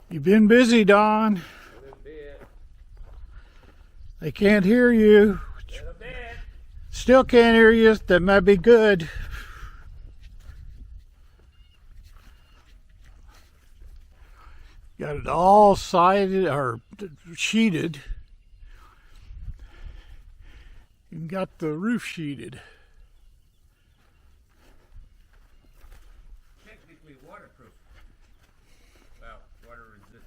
You've been busy, Don. They can't hear you. Still can't hear you. That might be good. Got it all sided or sheeted. You got the roof sheeted. Technically waterproof. Well, water resistant.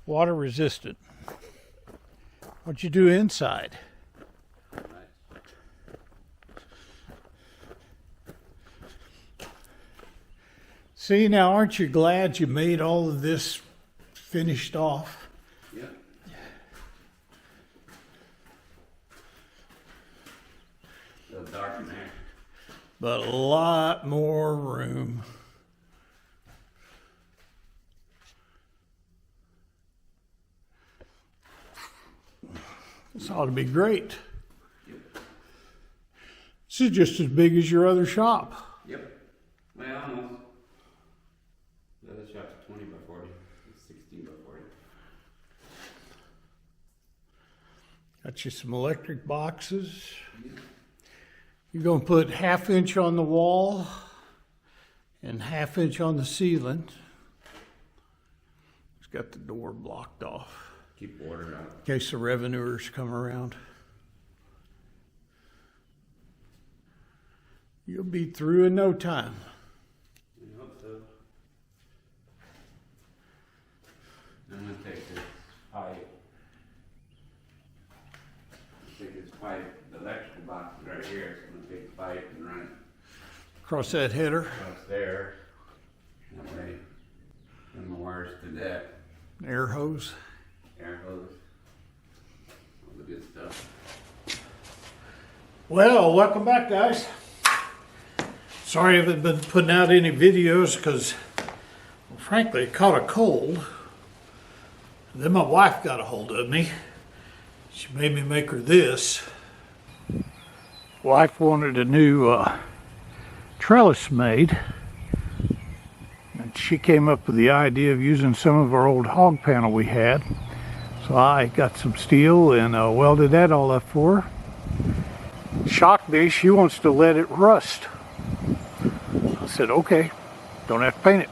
Water resistant. What you do inside? See, now aren't you glad you made all of this finished off? Yep. A little dark in there. But a lot more room. This ought to be great. Yep. This is just as big as your other shop. Yep. Well, almost. The other shop's 20 by 40. It's 16 by 40. Got you some electric boxes. Yep. You're going to put 1/2 inch on the wall and 1/2 inch on the ceiling. It's got the door blocked off Keep water out. in case the revenuers come around. You'll be through in no time. I hope so. I'm going to take this pipe. Take this pipe, the electrical box is right here, so I'm going to take the pipe and run it Across that header. across there. That way, run my wires to that Air hose. air hose. All the good stuff. Well, welcome back, guys. Sorry I haven't been putting out any videos because, well, frankly, I caught a cold. Then my wife got a hold of me. She made me make her this. Wife wanted a new trellis made. And she came up with the idea of using some of our old hog panel we had. So I got some steel and welded that all up for her. Shocked me, she wants to let it rust. I said, okay, don't have to paint it.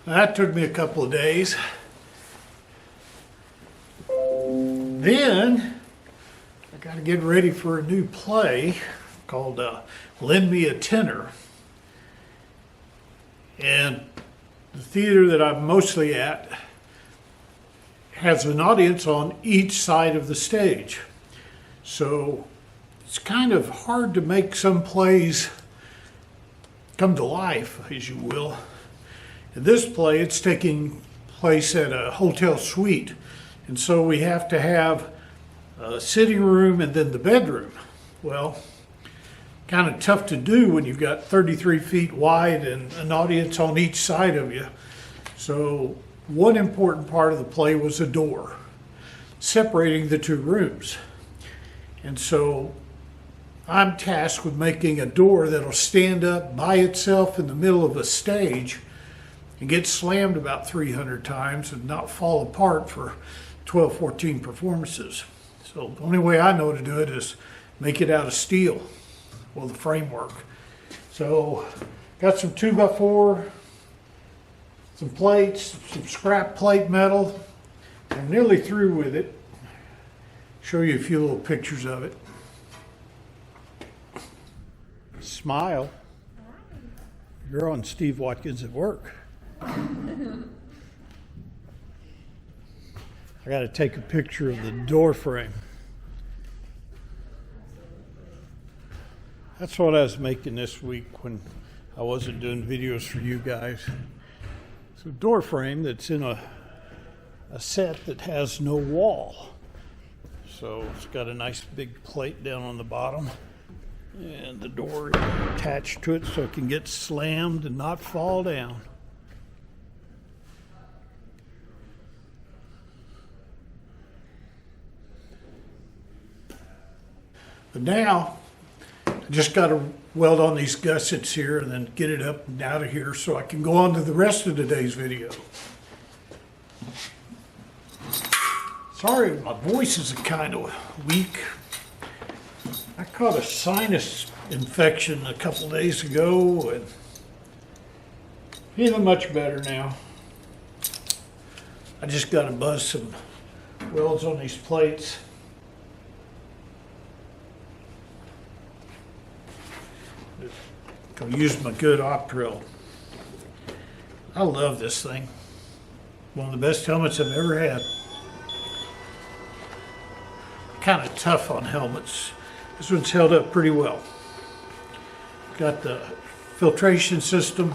That took me a couple of days. Then I got to get ready for a new play called Lend Me a Tenor. And the theater that I'm mostly at has an audience on each side of the stage. So it's kind of hard to make some plays come to life, as you will. In this play, it's taking place at a hotel suite. And so we have to have a sitting room and then the bedroom. Well, kind of tough to do when you've got 33 feet wide and an audience on each side of you. So one important part of the play was a door separating the two rooms. And so I'm tasked with making a door that'll stand up by itself in the middle of a stage and get slammed about 300 times and not fall apart for 12, 14 performances. So the only way I know to do it is make it out of steel, well, the framework. So got some 2x4, some plates, some scrap plate metal. I'm nearly through with it. Show you a few little pictures of it. Smile. You're on Steve Watkins at Work. I got to take a picture of the door frame. That's what I was making this week when I wasn't doing videos for you guys. It's a door frame that's in a set that has no wall. So it's got a nice big plate down on the bottom. And the door is attached to it so it can get slammed and not fall down. But now I just got to weld on these gussets here and then get it up and out of here so I can go on to the rest of today's video. Sorry, my voice is kind of weak. I caught a sinus infection a couple days ago and feeling much better now. I just got to buzz some welds on these plates. Go use my good op drill. I love this thing. One of the best helmets I've ever had. Kind of tough on helmets. This one's held up pretty well. Got the filtration system.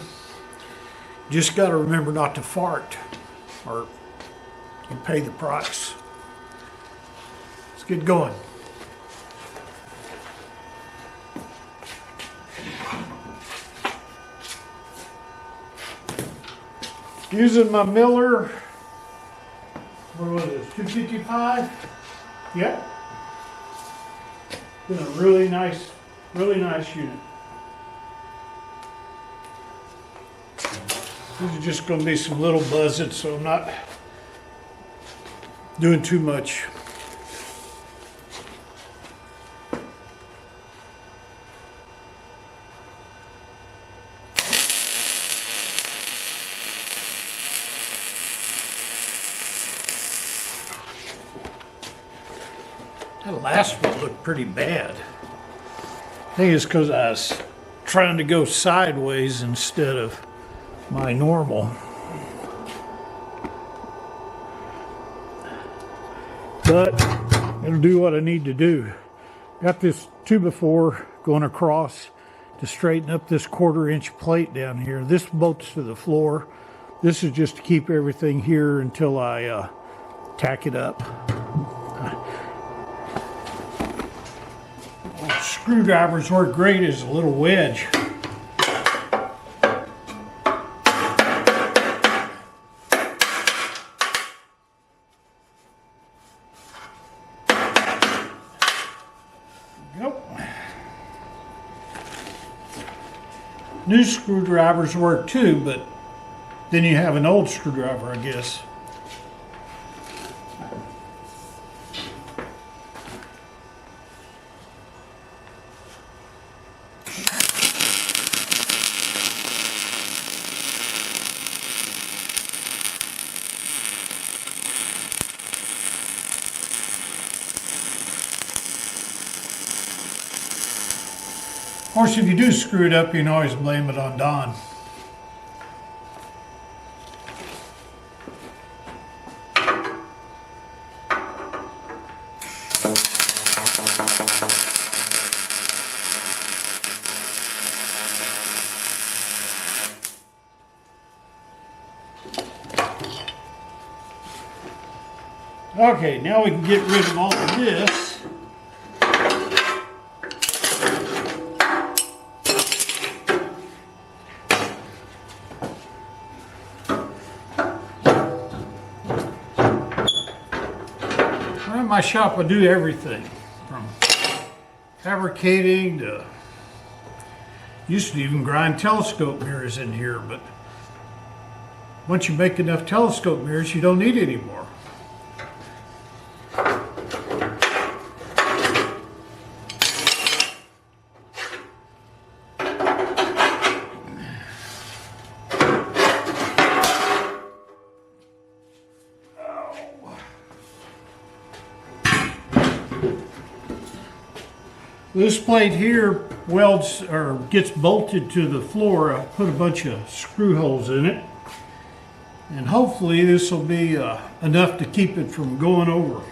Just got to remember not to fart or you pay the price. Let's get going. Using my Miller, what was it, 255? Yep. Been a really nice unit. These are just going to be some little buzzets, so I'm not doing too much. That last one looked pretty bad. I think it's because I was trying to go sideways instead of my normal. But it'll do what I need to do. Got this 2x4 going across to straighten up this 1/4-inch plate down here. This bolts to the floor. This is just to keep everything here until I tack it up. Screwdrivers work great as a little wedge. Nope. New screwdrivers work too, but then you have an old screwdriver, I guess. Of course, if you do screw it up, you can always blame it on Don. Okay, now we can get rid of all of this. In my shop, I do everything from fabricating to used to even grind telescope mirrors in here, but once you make enough telescope mirrors, you don't need any more. This plate here welds or gets bolted to the floor. I put a bunch of screw holes in it, and hopefully this will be enough to keep it from going over.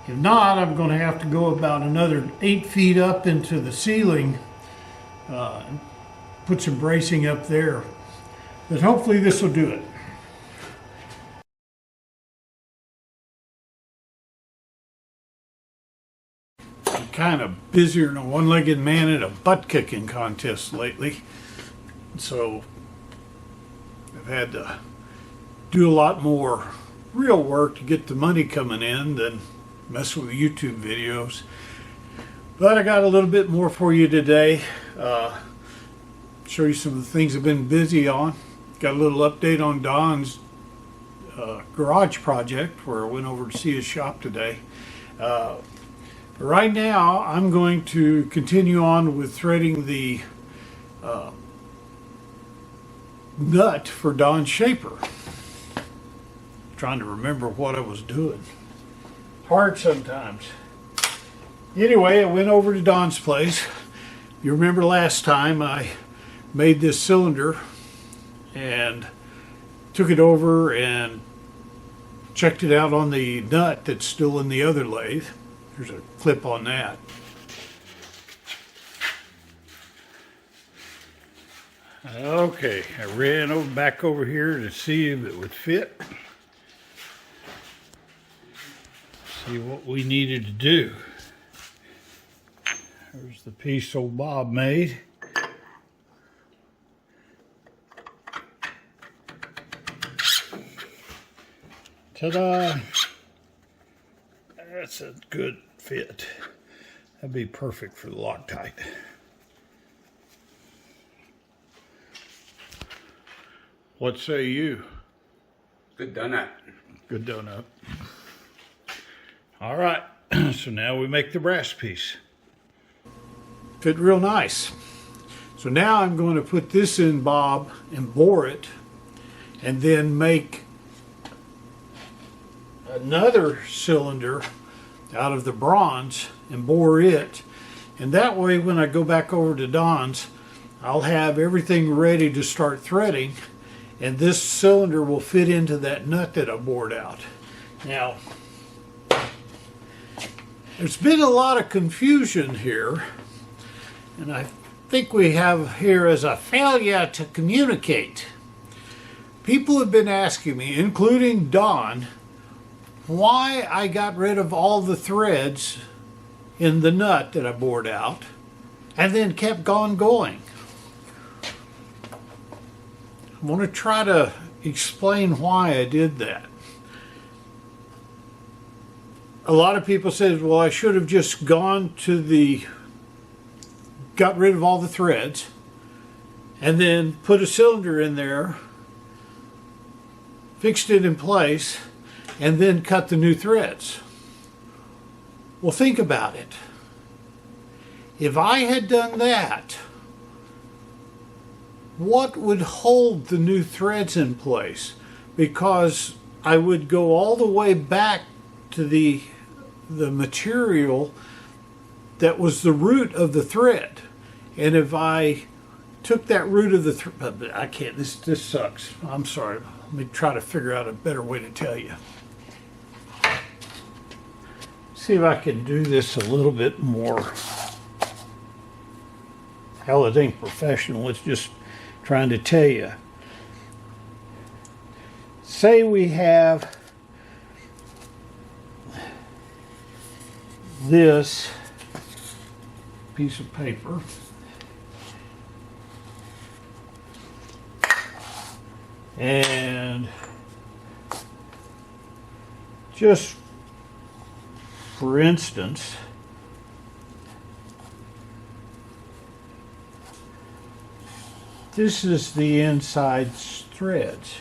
If not, I'm going to have to go about another 8 feet up into the ceiling, and put some bracing up there. But hopefully this will do it. Kind of busier than a one-legged man at a butt-kicking contest lately. So I've had to do a lot more real work to get the money coming in than mess with YouTube videos. But I got a little bit more for you today. Show you some of the things I've been busy on. Got a little update on Don's garage project where I went over to see his shop today. Right now, I'm going to continue on with threading the nut for Don's shaper. Trying to remember what I was doing. Hard sometimes. Anyway, I went over to Don's place. You remember last time I made this cylinder and took it over and checked it out on the nut that's still in the other lathe. There's a clip on that. Okay, I ran back over here to see if it would fit. See what we needed to do. There's the piece old Bob made. Ta-da! That's a good fit. That'd be perfect for the Loctite. What say you? Good donut. Good donut. All right, so now we make the brass piece. Fit real nice. So now I'm going to put this in Bob and bore it, and then make another cylinder out of the bronze and bore it. And that way when I go back over to Don's, I'll have everything ready to start threading, and this cylinder will fit into that nut that I bored out. Now, there's been a lot of confusion here, and I think we have here as a failure to communicate. People have been asking me, including Don, why I got rid of all the threads in the nut that I bored out and then kept going. I want to try to explain why I did that. A lot of people said, well, I should have just got rid of all the threads and then put a cylinder in there, fixed it in place, and then cut the new threads. Well, think about it. If I had done that, what would hold the new threads in place? Because I would go all the way back to the material that was the root of the thread. And if I took that root of the thread, I can't, this sucks. I'm sorry. Let me try to figure out a better way to tell you. See if I can do this a little bit more. Hell, it ain't professional. It's just trying to tell you. Say we have this piece of paper. And just for instance, this is the inside threads.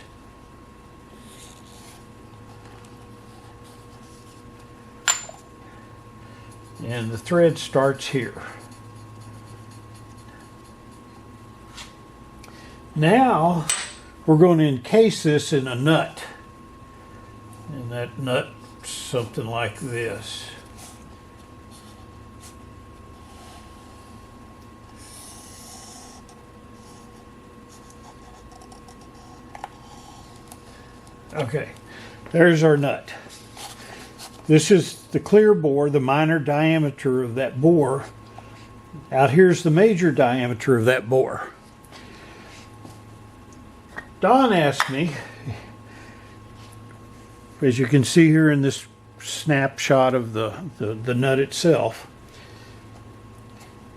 And the thread starts here. Now we're going to encase this in a nut. And that nut, something like this. Okay, there's our nut. This is the clear bore, the minor diameter of that bore. Out here's the major diameter of that bore. Don asked me, as you can see here in this snapshot of the nut itself,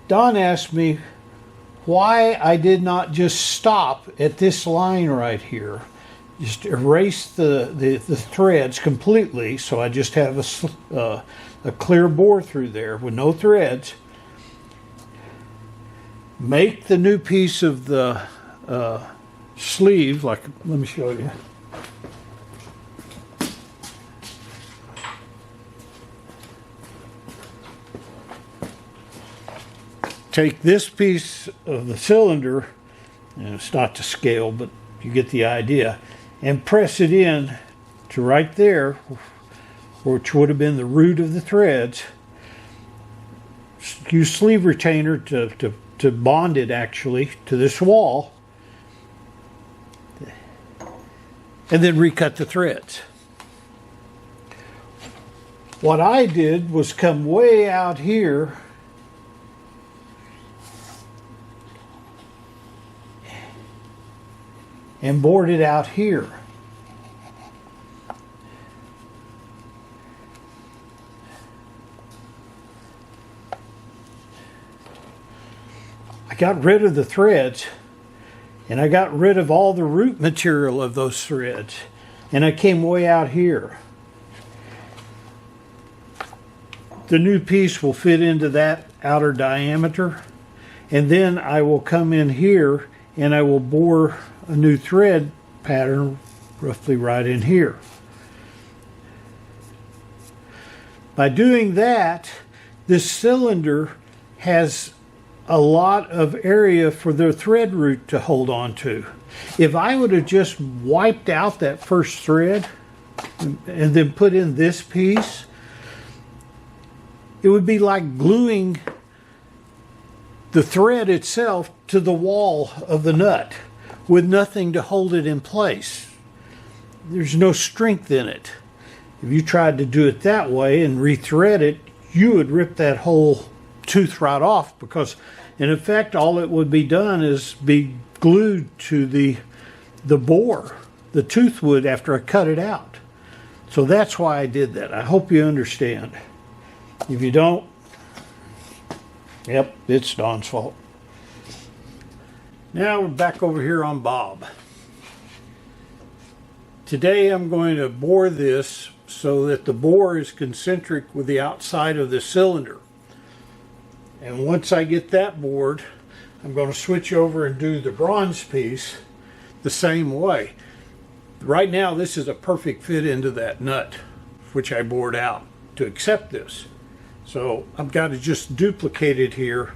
Don asked me why I did not just stop at this line right here. Just erase the threads completely, so I just have a clear bore through there with no threads, make the new piece of the sleeve, like, let me show you. Take this piece of the cylinder, and it's not to scale, but you get the idea, and press it in to right there, which would have been the root of the threads. Use sleeve retainer to bond it actually to this wall, and then recut the threads. What I did was come way out here and bored it out here. I got rid of the threads, and I got rid of all the root material of those threads, and I came way out here. The new piece will fit into that outer diameter, and then I will come in here and I will bore a new thread pattern roughly right in here. By doing that, this cylinder has a lot of area for the thread root to hold on to. If I would have just wiped out that first thread and then put in this piece, it would be like gluing the thread itself to the wall of the nut with nothing to hold it in place. There's no strength in it. If you tried to do it that way and rethread it, you would rip that whole tooth right off, because in effect all it would be done is be glued to the bore, the tooth would, after I cut it out. So that's why I did that. I hope you understand. If you don't, yep, it's Don's fault. Now we're back over here on Bob. Today I'm going to bore this so that the bore is concentric with the outside of the cylinder. And once I get that bored, I'm going to switch over and do the bronze piece the same way. Right now this is a perfect fit into that nut, which I bored out to accept this. So I've got to just duplicate it here,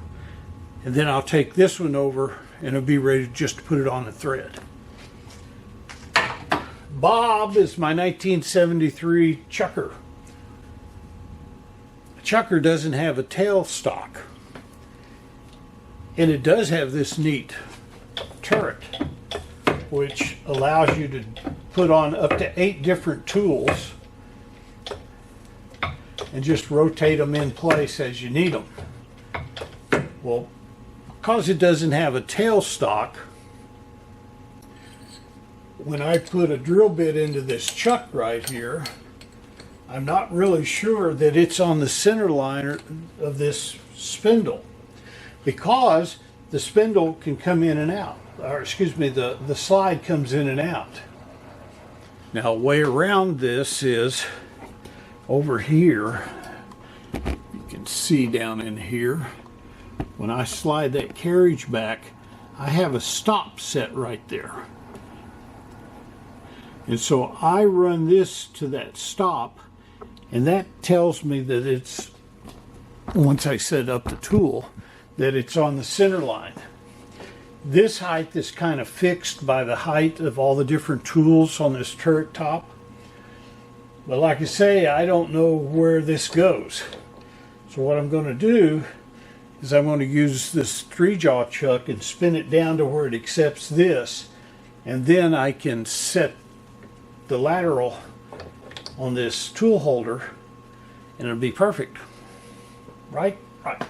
and then I'll take this one over and it'll be ready just to put it on the thread. Bob is my 1973 chucker. A chucker doesn't have a tail stock, and it does have this neat turret, which allows you to put on up to 8 different tools and just rotate them in place as you need them. Well, because it doesn't have a tail stock, when I put a drill bit into this chuck right here, I'm not really sure that it's on the center line of this spindle, because the spindle can come in and out, or excuse me, the slide comes in and out. Now, a way around this is over here. You can see down in here, when I slide that carriage back, I have a stop set right there. And so I run this to that stop, and that tells me that it's, once I set up the tool, that it's on the center line. This height is kind of fixed by the height of all the different tools on this turret top. But like I say, I don't know where this goes. So what I'm going to do is I'm going to use this 3-jaw chuck and spin it down to where it accepts this, and then I can set the lateral on this tool holder and it'll be perfect. Right? Right.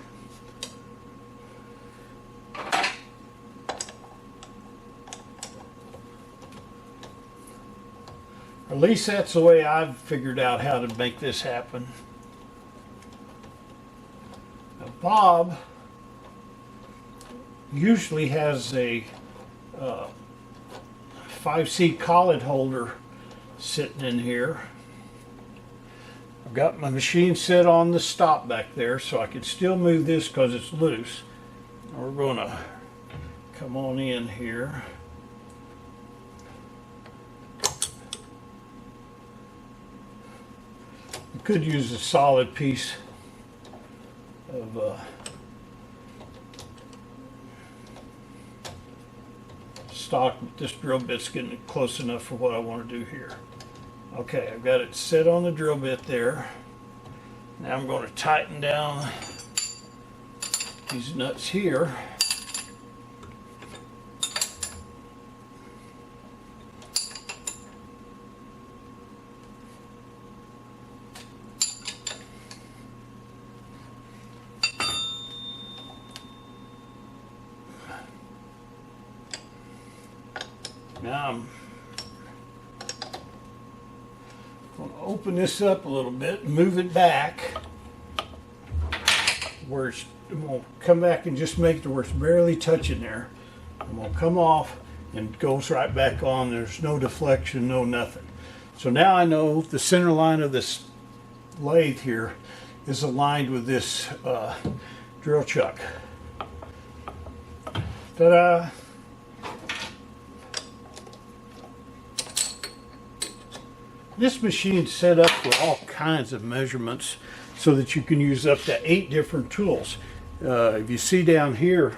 At least that's the way I've figured out how to make this happen. Now, Bob usually has a 5C collet holder sitting in here. I've got my machine set on the stop back there, so I can still move this because it's loose. We're gonna come on in here. I could use a solid piece of stock, but this drill bit's getting close enough for what I want to do here. Okay, I've got it set on the drill bit there. Now I'm going to tighten down these nuts here. Now I'm going to open this up a little bit and move it back where it's going to come back and just make it where it's barely touching there. I'm going to come off and it goes right back on. There's no deflection, no nothing. So now I know the center line of this lathe here is aligned with this drill chuck. Ta-da! This machine's set up for all kinds of measurements so that you can use up to 8 different tools. If you see down here,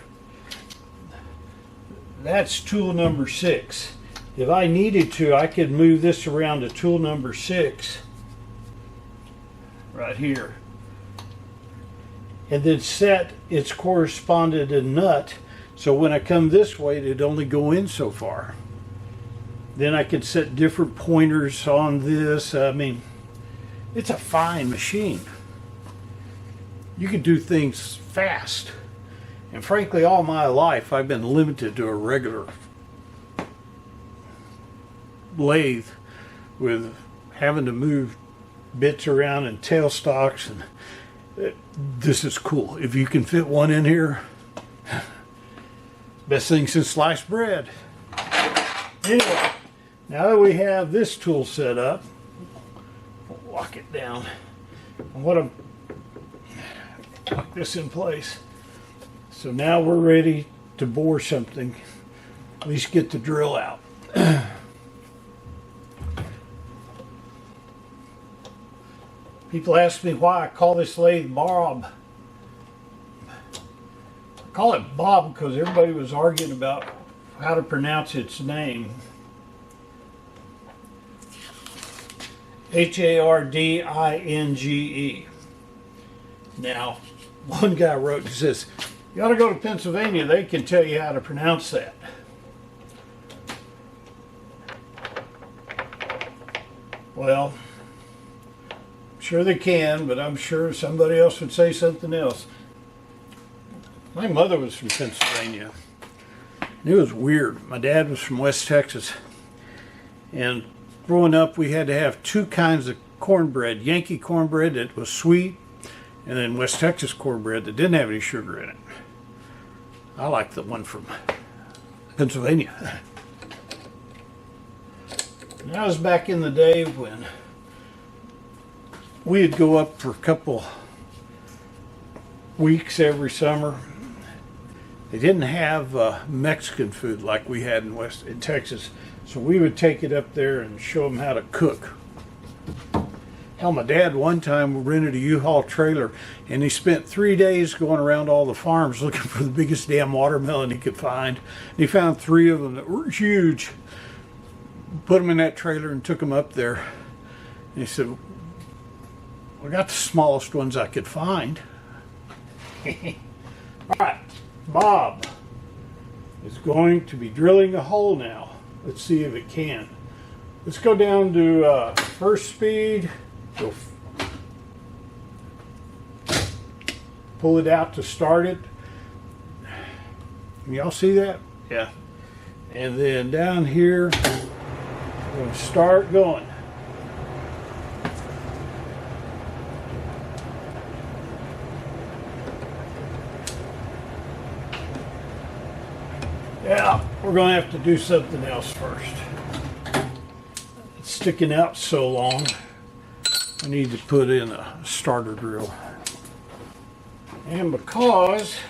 that's tool number 6. If I needed to, I could move this around to tool number 6 right here and then set its corresponding nut so when I come this way it'd only go in so far. Then I could set different pointers on this. I mean, it's a fine machine. You can do things fast. And frankly, all my life, I've been limited to a regular lathe with having to move bits around and tailstocks. And this is cool. If you can fit one in here, best thing since sliced bread. Anyway. Now that we have this tool set up, we'll lock it down. I want to lock this in place. So now we're ready to bore something, at least get the drill out. People ask me why I call this lathe Bob. I call it Bob because everybody was arguing about how to pronounce its name. Hardinge. Now, one guy wrote and says, you ought to go to Pennsylvania, they can tell you how to pronounce that. Well, sure they can, but I'm sure somebody else would say something else. My mother was from Pennsylvania. It was weird. My dad was from West Texas. And growing up, we had to have 2 kinds of cornbread. Yankee cornbread that was sweet, and then West Texas cornbread that didn't have any sugar in it. I like the one from Pennsylvania. And that was back in the day when we'd go up for a couple weeks every summer. They didn't have Mexican food like we had in Texas. So we would take it up there and show them how to cook. Hell, my dad one time rented a U-Haul trailer and he spent 3 days going around all the farms looking for the biggest damn watermelon he could find. And he found 3 of them that were huge. Put them in that trailer and took them up there. And he said, I got the smallest ones I could find. All right, Bob is going to be drilling a hole now. Let's see if it can. Let's go down to first speed. Go pull it out to start it. Can y'all see that? Yeah. And then down here, we're going to start going. Yeah, we're going to have to do something else first. It's sticking out so long, I need to put in a starter drill. And because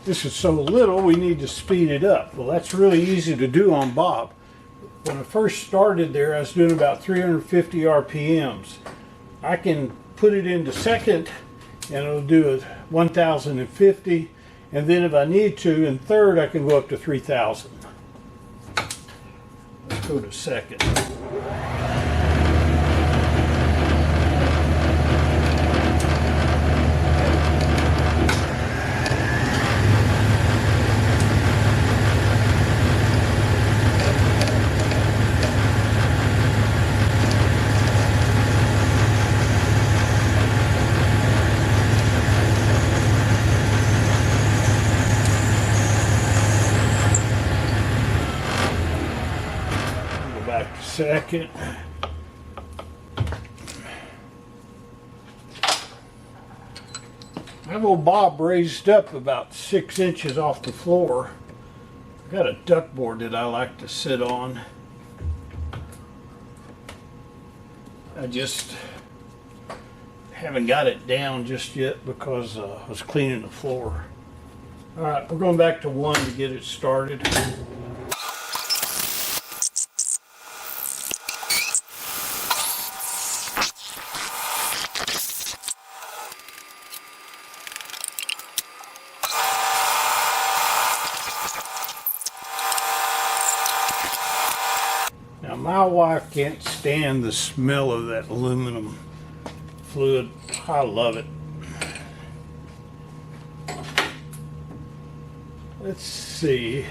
this is so little, we need to speed it up. Well, that's really easy to do on Bob. When I first started there, I was doing about 350 RPMs. I can put it into second and it'll do it 1050, and then if I need to in third, I can go up to 3000. Let's go to second. Second. I have old Bob raised up about 6 inches off the floor. I've got a duck board that I like to sit on. I just haven't got it down just yet because I was cleaning the floor. All right, we're going back to 1 to get it started. Now, my wife can't stand the smell of that aluminum fluid. I love it. Let's see.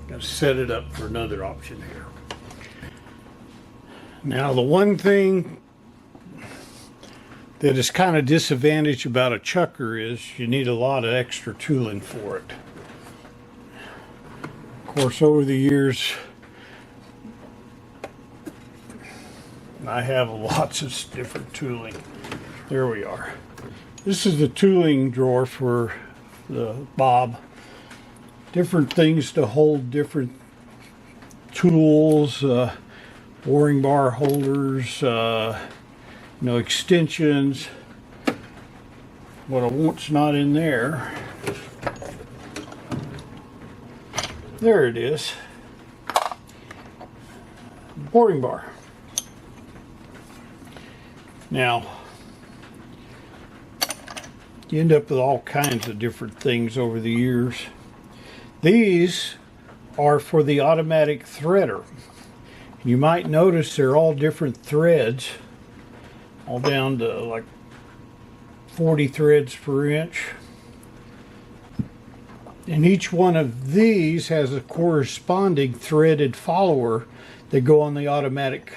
Got to set it up for another option here. Now, the one thing that is kind of disadvantage about a chucker is you need a lot of extra tooling for it. Of course, over the years, I have lots of different tooling. There we are. This is the tooling drawer for the Bob. Different things to hold different tools, boring bar holders, extensions. What I want's not in there. There it is. Boring bar. Now, you end up with all kinds of different things over the years. These are for the automatic threader. You might notice they're all different threads, all down to like 40 threads per inch. And each one of these has a corresponding threaded follower that go on the automatic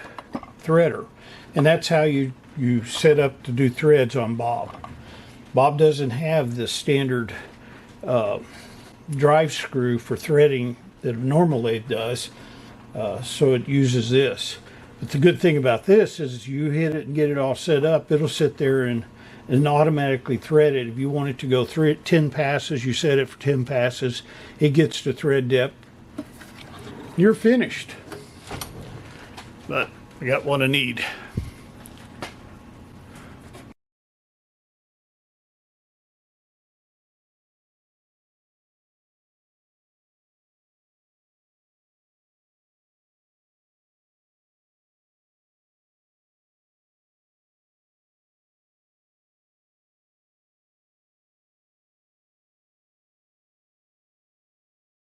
threader. And that's how you set up to do threads on Bob. Bob doesn't have the standard drive screw for threading that a normal lathe does, so it uses this. But the good thing about this is you hit it and get it all set up, it'll sit there and automatically thread it. If you want it to go 10 passes, you set it for 10 passes, it gets to thread depth. You're finished. But I got what I need.